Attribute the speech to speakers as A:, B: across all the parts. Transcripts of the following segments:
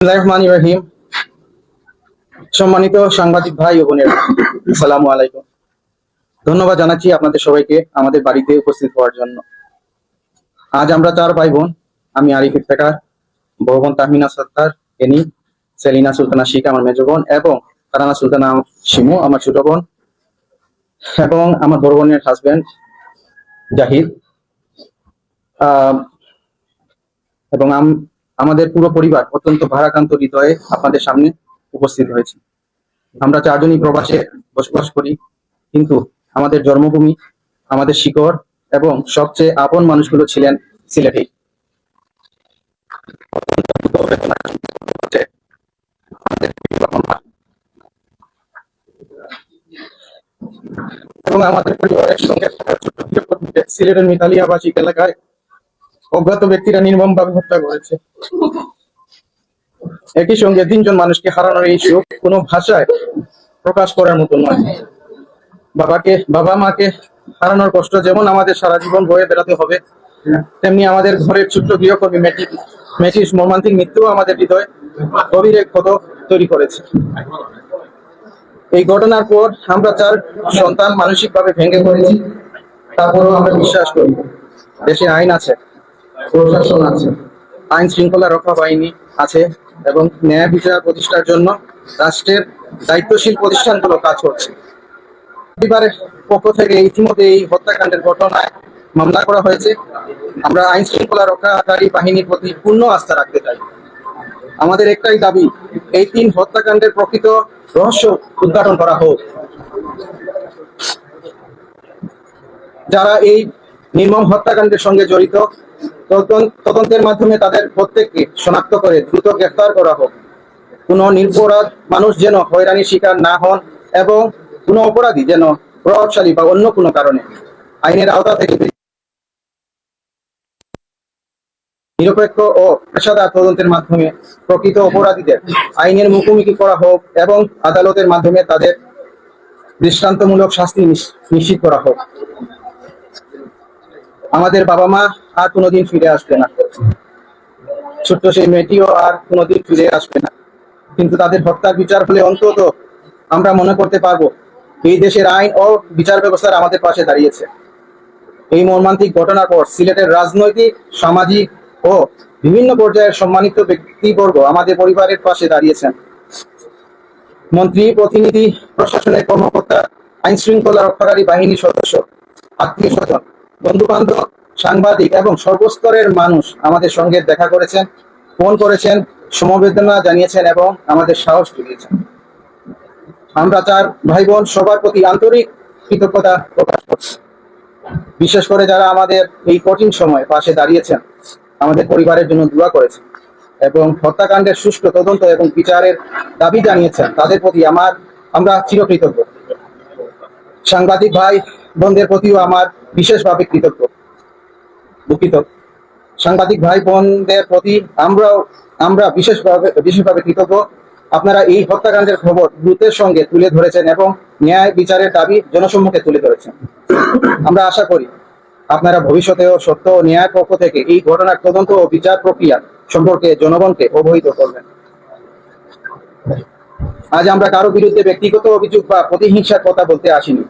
A: বিসমিল্লাহির রহমানির রহিম। সম্মানিত সাংবাদিক ভাই ও বোনেরা, আসসালামু আলাইকুম। ধন্যবাদ জানাচ্ছি আপনাদের সবাইকে আমাদের বাড়িতে উপস্থিত হওয়ার জন্য। আজ আমরা চার ভাই বোন, আমি আরিফ ইফতেখার, বড় বোন তাহমিনা সত্তার, এনি, সেলিনা সুলতানা শিখ আমার মেজ বোন, এবং তারানা সুলতানা শিমু আমার ছোট বোন, এবং আমার বড় বোনের হাজবেন্ড জাহিদ, এবং আমাদের পুরো পরিবার অত্যন্ত ভারাক্রান্ত হৃদয়ে আপনাদের সামনে উপস্থিত হয়েছে। আমরা চারজনই প্রবাসে বসবাস করি, কিন্তু আমাদের জন্মভূমি, আমাদের শিকড় এবং সবচেয়ে আপন মানুষগুলো ছিলেন সিলেটে। এবং আমাদের পরিবারের সঙ্গে সিলেটের মিতালি আবাসিক এলাকায় অজ্ঞাত ব্যক্তিরা নির্মমভাবে হত্যা করেছে। একই সঙ্গে তিনজন মানুষকে হারানোর এই শোক কোনো ভাষায় প্রকাশ করার মতো নয়। বাবা মাকে হারানোর কষ্ট যেমন আমাদের সারা জীবন বয়ে বেড়াতে হবে, তেমনি আমাদের ঘরের ছোট্ট গৃহকর্মী মেটির মর্মান্তিক মৃত্যু আমাদের হৃদয় গভীর এক ক্ষত তৈরি করেছে। এই ঘটনার পর আমরা চার সন্তান মানসিকভাবে ভেঙে পড়েছি। তারপরেও আমরা বিশ্বাস করি দেশে আইন আছে, প্রশাসন আছে, আইন শৃঙ্খলা রক্ষা বাহিনী আছে, এবং ন্যায় বিচার প্রতিষ্ঠার জন্য রাষ্ট্রের দায়িত্বশীল প্রতিষ্ঠানগুলো কাজ করছে। পরিবারের পক্ষ থেকে ইতিমধ্যে এই হত্যাকাণ্ডের ঘটনায় মামলা করা হয়েছে। আমরা আইন শৃঙ্খলা রক্ষাকারী বাহিনীর প্রতি পূর্ণ আস্থা রাখতে চাই। আমাদের একটাই দাবি, এই 3 হত্যাকাণ্ডের প্রকৃত রহস্য উদ্ঘাটন করা হোক। যারা এই নির্মম হত্যাকাণ্ডের সঙ্গে জড়িত, তদন্তের মাধ্যমে তাদের প্রত্যেককে শনাক্ত করে দ্রুত গ্রেফতার করা হোক। কোনো নিরপরাধ মানুষ যেন হয়রানির শিকার না হন, এবং কোনো অপরাধী যেন প্রভাবশালী বা অন্য কোনো কারণে আইনের আওতা থেকে নিরপেক্ষ ও পেশাদার তদন্তের মাধ্যমে প্রকৃত অপরাধীদের আইনের মুখোমুখি করা হোক, এবং আদালতের মাধ্যমে তাদের দৃষ্টান্তমূলক শাস্তি নিশ্চিত করা হোক। আমাদের বাবা মা আর কোনোদিন ফিরে আসবে না, ছোট্ট সেই মেয়েটিও আর কোনোদিন ফিরে আসবে না, কিন্তু তাদের হত্যার বিচার হলে অন্তত আমরা মনে করতে পারবো এই দেশের আইন ও বিচার ব্যবস্থার আমাদের পাশে দাঁড়িয়েছে। এই মর্মান্তিক ঘটনার পর সিলেটের রাজনৈতিক, সামাজিক ও বিভিন্ন পর্যায়ের সম্মানিত ব্যক্তিবর্গ আমাদের পরিবারের পাশে দাঁড়িয়েছেন। মন্ত্রী, প্রতিনিধি, প্রশাসনের কর্মকর্তা, আইন শৃঙ্খলা রক্ষাকারী বাহিনীর সদস্য, আত্মীয় স্বজন, বন্ধু বান্ধব, সাংবাদিক এবং সর্বস্তরের মানুষ আমাদের সঙ্গে দেখা করেছেন, ফোন করেছেন, সমবেদনা জানিয়েছেন এবং আমাদের সাহস জুগিয়েছেন। আমরা চার ভাই বোন সবার প্রতি আন্তরিক কৃতজ্ঞতা প্রকাশ করছি। বিশেষ করে যারা আমাদের এই কঠিন সময় পাশে দাঁড়িয়েছেন, আমাদের পরিবারের জন্য দোয়া করেছেন এবং হত্যাকাণ্ডের সুষ্ঠু তদন্ত এবং বিচারের দাবি জানিয়েছেন, তাদের প্রতি আমরা চিরকৃতজ্ঞ। সাংবাদিক ভাই বোনদের প্রতিও আমার বিশেষভাবে দুঃখিত। সাংবাদিক ভাই বোনদের প্রতি আমরা বিশেষভাবে কৃতজ্ঞ। আপনারা এই হত্যাকাণ্ডের খবর দ্রুতের সঙ্গে তুলে ধরেছেন এবং ন্যায় বিচারের দাবি জনসম্মুখে তুলে ধরেছেন। আমরা আশা করি আপনারা ভবিষ্যতেও সত্য ও ন্যায়ের পক্ষ থেকে এই ঘটনার তদন্ত ও বিচার প্রক্রিয়া সম্পর্কে জনগণকে অবহিত করবেন। আজ আমরা কারো বিরুদ্ধে ব্যক্তিগত অভিযোগ বা প্রতিহিংসার কথা বলতে আসিনি।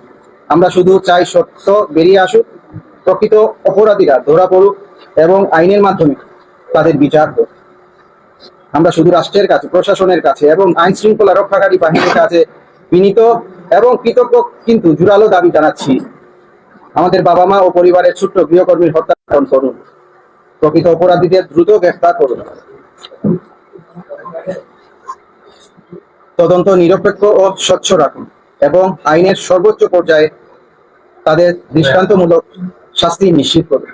A: আমরা শুধু চাই সত্য বেরিয়ে আসুক, প্রকৃত অপরাধীরা ধরা পড়ুক এবং আইনের মাধ্যমে তাদের বিচার হোক। আমরা শুধু রাষ্ট্রের কাছে, প্রশাসনের কাছে এবং আইন শৃঙ্খলা রক্ষাকারী বাহিনীর কাছে বিনীত এবং কৃতজ্ঞ কিন্তু জোরালো দাবি জানাচ্ছি, আমাদের বাবা মা ও পরিবারের ছোট্ট গৃহকর্মীর হত্যা করুন, প্রকৃত অপরাধীদের দ্রুত গ্রেফতার করুন, তদন্ত নিরপেক্ষ ও স্বচ্ছ রাখুন এবং আইনের সর্বোচ্চ পর্যায়ে তাদের দৃষ্টান্তমূলক শাস্তি নিশ্চিত করুন।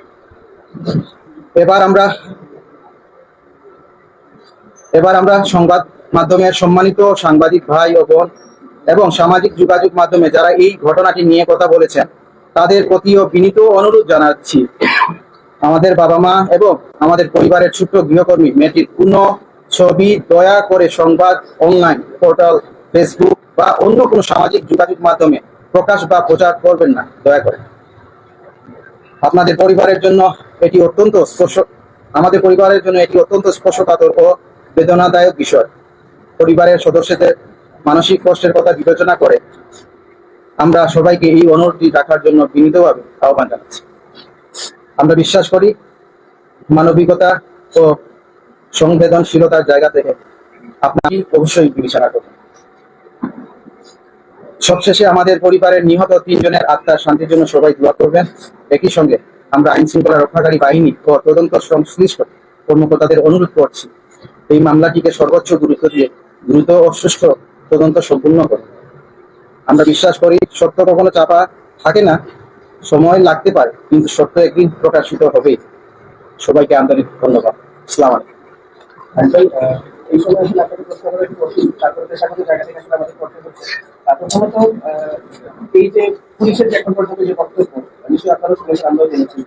A: এবার আমরা সংবাদ মাধ্যমের সম্মানিত সাংবাদিক ভাই ও বোন এবং সামাজিক যোগাযোগ মাধ্যমে যারা এই ঘটনাটি নিয়ে কথা বলেছেন, তাদের প্রতিও বিনীত অনুরোধ জানাচ্ছি, আমাদের বাবা মা এবং আমাদের পরিবারের ছোট্ট গৃহকর্মী মেয়েটির পূর্ণ ছবি দয়া করে সংবাদ, অনলাইন পোর্টাল, ফেসবুক বা অন্য কোনো সামাজিক যোগাযোগ মাধ্যমে প্রকাশ বা প্রচার করবেন না, দয়া করে। আমাদের পরিবারের জন্য এটি অত্যন্ত স্পর্শকাতর ও বেদনাদায়ক বিষয়। পরিবারের সদস্যদের মানসিক কষ্টের কথা বিবেচনা করে আমরা সবাইকে এই অনুরোধটি রাখার জন্য বিনীতভাবে আহ্বান জানাচ্ছি। আমরা বিশ্বাস করি মানবিকতা ও সংবেদনশীলতার জায়গা থেকে আপনাকে অবশ্যই বিবেচনা করবেন। সবশেষে আমাদের পরিবারের নিহত 3 জনের আত্মার শান্তির জন্য সবাই দোয়া করবেন। একই সঙ্গে আমরা আইন শৃঙ্খলা রক্ষাকারী বাহিনী ও তদন্ত সংশ্লিষ্ট কর্মকর্তাদের অনুরোধ করছি এই মামলাটিকে সর্বোচ্চ গুরুত্ব দিয়ে দ্রুত ও সুষ্ঠু তদন্ত সম্পূর্ণ করুন। আমরা বিশ্বাস করি সত্য কখনো চাপা থাকে না, সময় লাগতে পারে, কিন্তু সত্য একদিন প্রকাশিত হবেই। সবাইকে আন্তরিক ধন্যবাদ। আসসালামু আলাইকুম।
B: এই সময় আসলে আপনাকে প্রশ্ন করে একটু তারপরে পেশাগত জায়গা থেকে আসলে আমাদের করতে হচ্ছে। প্রথমত এই যে পুলিশের যে এখন পর্যন্ত যে বক্তব্য, নিশ্চয়ই আপনারা শুনেছেন, আমরাও জেনেছি,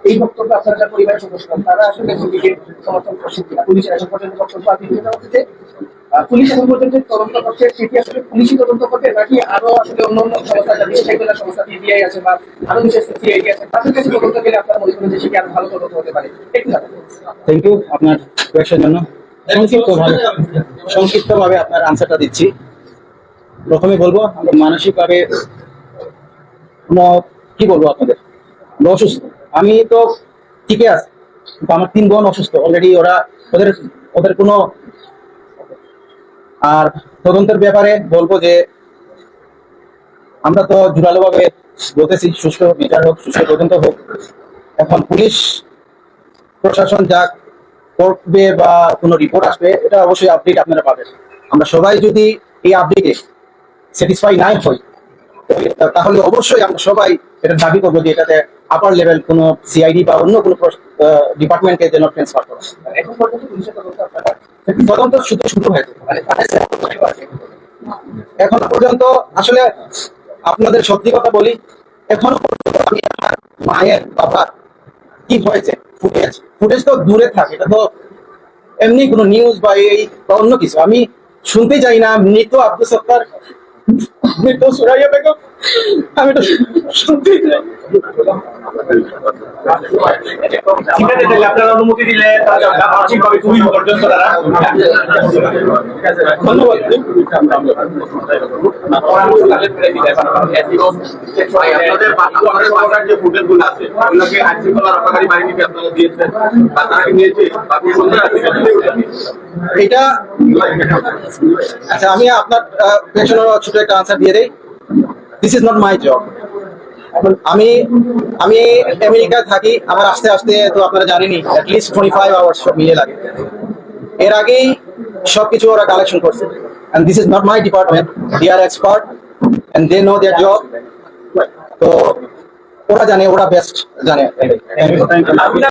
B: এই বক্তব্য আপনারা যারা পরিবারের সদস্য তারা আসলে এদিকে সমর্থন করছেন কিনা? পুলিশের এখন পর্যন্ত বক্তব্য আর দ্বিতীয়টা হচ্ছে যে পুলিশ এখন পর্যন্ত তদন্ত করছে, সেটি আসলে পুলিশই তদন্ত করবে নাকি আরো আসলে অন্য অন্য সংস্থা, যা বিশেষ একজনের সংস্থা পিবিআই আছে বা আরো বিশেষ সিআইডি আছে, তাদের কাছে তদন্ত গেলে আপনারা মনে করেন যে সেটি আরো ভালো তদন্ত হতে পারে? একটু জানাবেন।
A: থ্যাংক ইউ আপনার কোয়েশ্চেনের জন্য। সংক্ষিপ্তভাবে আপনার আনসারটা দিচ্ছি। প্রথমে বলবো আমরা মানসিকভাবে কি বলবো আপনাদের, আমরা অসুস্থ। আমি তো ঠিকই আছি, কিন্তু আমার 3 বোন অসুস্থ অলরেডি। ওদের ওদের কোনো আর তদন্তের ব্যাপারে বলবো যে আমরা তো জোরালোভাবে বলতেছি সুষ্ঠু বিচার হোক, সুষ্ঠু তদন্ত হোক। এখন পুলিশ প্রশাসন যা করবে বা কোনো রিপোর্ট আসবে, এটা অবশ্যই আপডেট আপনারা পাবেন। আমরা সবাই যদি এই আপডেটে স্যাটিসফাই নাই হই, তাহলে অবশ্যই আমরা সবাই এটা দাবি করবো যে এটাতে আপার লেভেল কোনো সিআইডি বা অন্য কোনো ডিপার্টমেন্টকে যেন ট্রান্সফার করা।
B: এখন পর্যন্ত পুলিশের তদন্ত আপনারা
A: তদন্ত শুধু শুরু হয়েছে, এখন পর্যন্ত আসলে আপনাদের সত্যি কথা বলি, এখনো পর্যন্ত আমি আমার মায়ের বাবা কি হয়েছে ফুটেজ তো দূরে থাকে, এটা তো এমনি কোনো নিউজ বা এই বা অন্য কিছু আমি শুনতে চাই না। মৃত আব্দুল সত্তার, মৃত সুরাইয়া বেগম, আমি তো শুনতেই চাই।
B: ঠিক আছে, তাহলে আপনারা অনুমতি দিলে মানসিকভাবে খুবই পর্যন্ত তারা
C: আপনাদের যে ফুটেজগুলো আছে ওগুলোকে আইন শৃঙ্খলা রক্ষাকারী বাহিনীকে আপনারা দিয়েছেন বা তারা নিয়েছে বাকি
A: এটা আচ্ছা, আমি আপনার কোয়েশ্চনের ছোট একটা আনসার দিয়ে দেই। This is not my job. আমি আমেরিকায় থাকি, আমার আস্তে আস্তে তো আপনারা জানেনই অ্যাটলিস্ট 25 আওয়ার্স সব মিলে লাগে। এর আগেই সবকিছু ওরা কালেকশন করছে, and this is not my department. They are expert and they know their job. তো ওরা জানে, ওরা বেস্ট জানে।